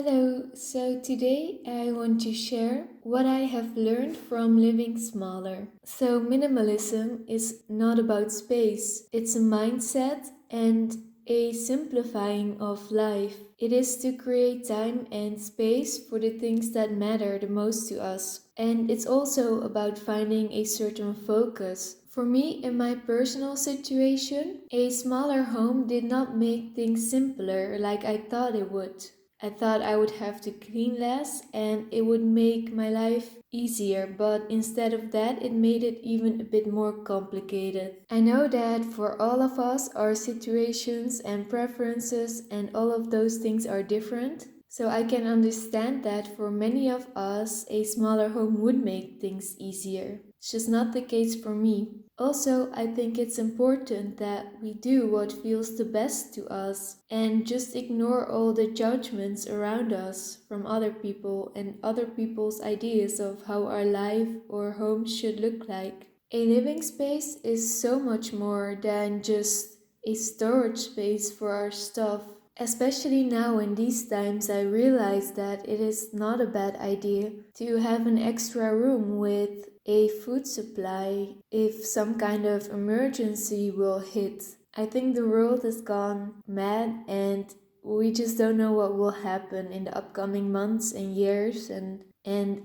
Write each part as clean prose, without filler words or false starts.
Hello, so today I want to share what I have learned from living smaller. So, minimalism is not about space, it's a mindset and a simplifying of life. It is to create time and space for the things that matter the most to us. And it's also about finding a certain focus. For me, in my personal situation, a smaller home did not make things simpler like I thought it would. I thought I would have to clean less and it would make my life easier, but instead of that, it made it even a bit more complicated. I know that for all of us, our situations and preferences and all of those things are different. So I can understand that for many of us, a smaller home would make things easier. It's just not the case for me. Also, I think it's important that we do what feels the best to us and just ignore all the judgments around us from other people and other people's ideas of how our life or home should look like. A living space is so much more than just a storage space for our stuff. Especially now in these times, I realize that it is not a bad idea to have an extra room with a food supply if some kind of emergency will hit. I think the world has gone mad and we just don't know what will happen in the upcoming months and years and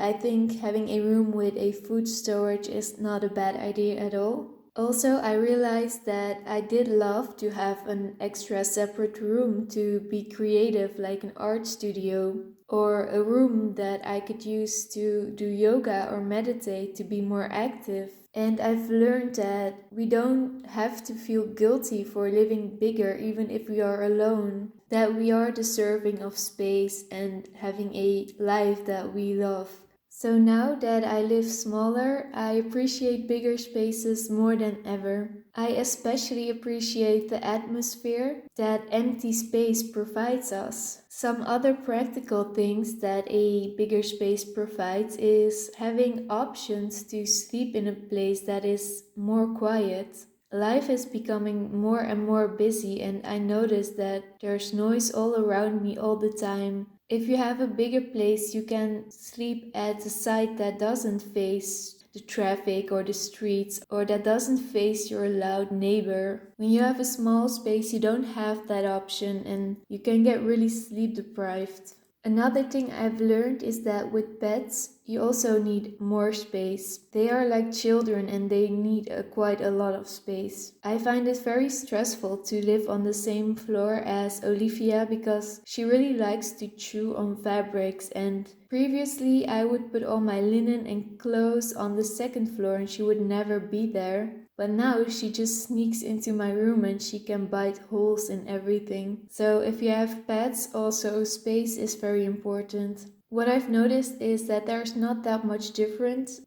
I think having a room with a food storage is not a bad idea at all. Also, I realized that I did love to have an extra separate room to be creative, like an art studio, or a room that I could use to do yoga or meditate to be more active. And I've learned that we don't have to feel guilty for living bigger, even if we are alone, that we are deserving of space and having a life that we love. So now that I live smaller, I appreciate bigger spaces more than ever. I especially appreciate the atmosphere that empty space provides us. Some other practical things that a bigger space provides is having options to sleep in a place that is more quiet. Life is becoming more and more busy, and I notice that there's noise all around me all the time. If you have a bigger place, you can sleep at a site that doesn't face the traffic or the streets or that doesn't face your loud neighbor. When you have a small space, you don't have that option and you can get really sleep deprived. Another thing I've learned is that with pets, you also need more space. They are like children and they need quite a lot of space. I find it very stressful to live on the same floor as Olivia because she really likes to chew on fabrics, and previously I would put all my linen and clothes on the second floor and she would never be there. But now she just sneaks into my room and she can bite holes in everything. So if you have pets, also space is very important. What I've noticed is that there's not that much difference,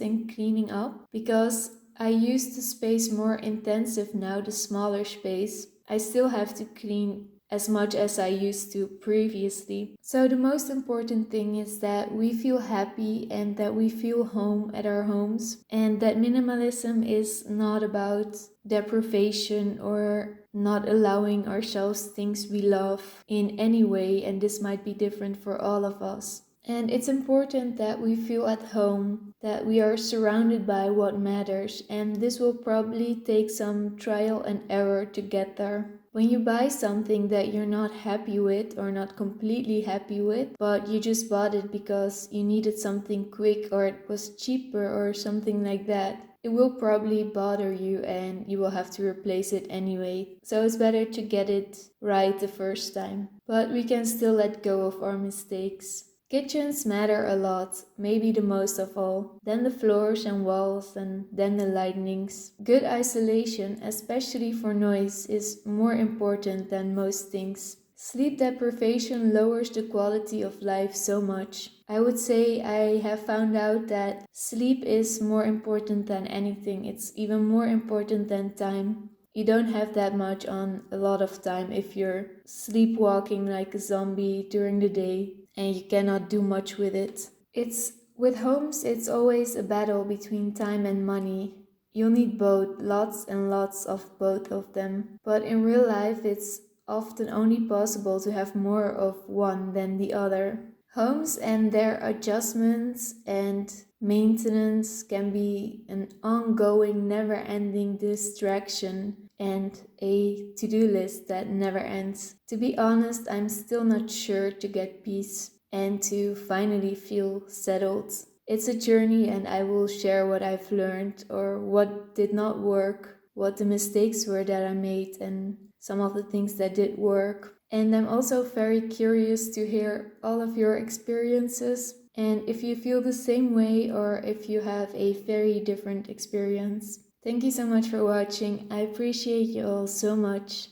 in cleaning up because I use the space more intensive now, the smaller space. I still have to clean as much as I used to previously. So the most important thing is that we feel happy and that we feel home at our homes, and that minimalism is not about deprivation or not allowing ourselves things we love in any way, and this might be different for all of us. And it's important that we feel at home, that we are surrounded by what matters, and this will probably take some trial and error to get there. When you buy something that you're not happy with or not completely happy with, but you just bought it because you needed something quick or it was cheaper or something like that, it will probably bother you and you will have to replace it anyway. So it's better to get it right the first time. But we can still let go of our mistakes. Kitchens matter a lot, maybe the most of all. Then the floors and walls, and then the lightnings. Good isolation, especially for noise, is more important than most things. Sleep deprivation lowers the quality of life so much. I would say I have found out that sleep is more important than anything. It's even more important than time. You don't have that much on a lot of time if you're sleepwalking like a zombie during the day and you cannot do much with it. With homes, it's always a battle between time and money. You'll need both, lots and lots of both of them. But in real life, it's often only possible to have more of one than the other. Homes and their adjustments and maintenance can be an ongoing, never-ending distraction and a to-do list that never ends. To be honest, I'm still not sure to get peace and to finally feel settled. It's a journey, and I will share what I've learned or what did not work, what the mistakes were that I made, and some of the things that did work. And I'm also very curious to hear all of your experiences and if you feel the same way or if you have a very different experience. Thank you so much for watching. I appreciate you all so much.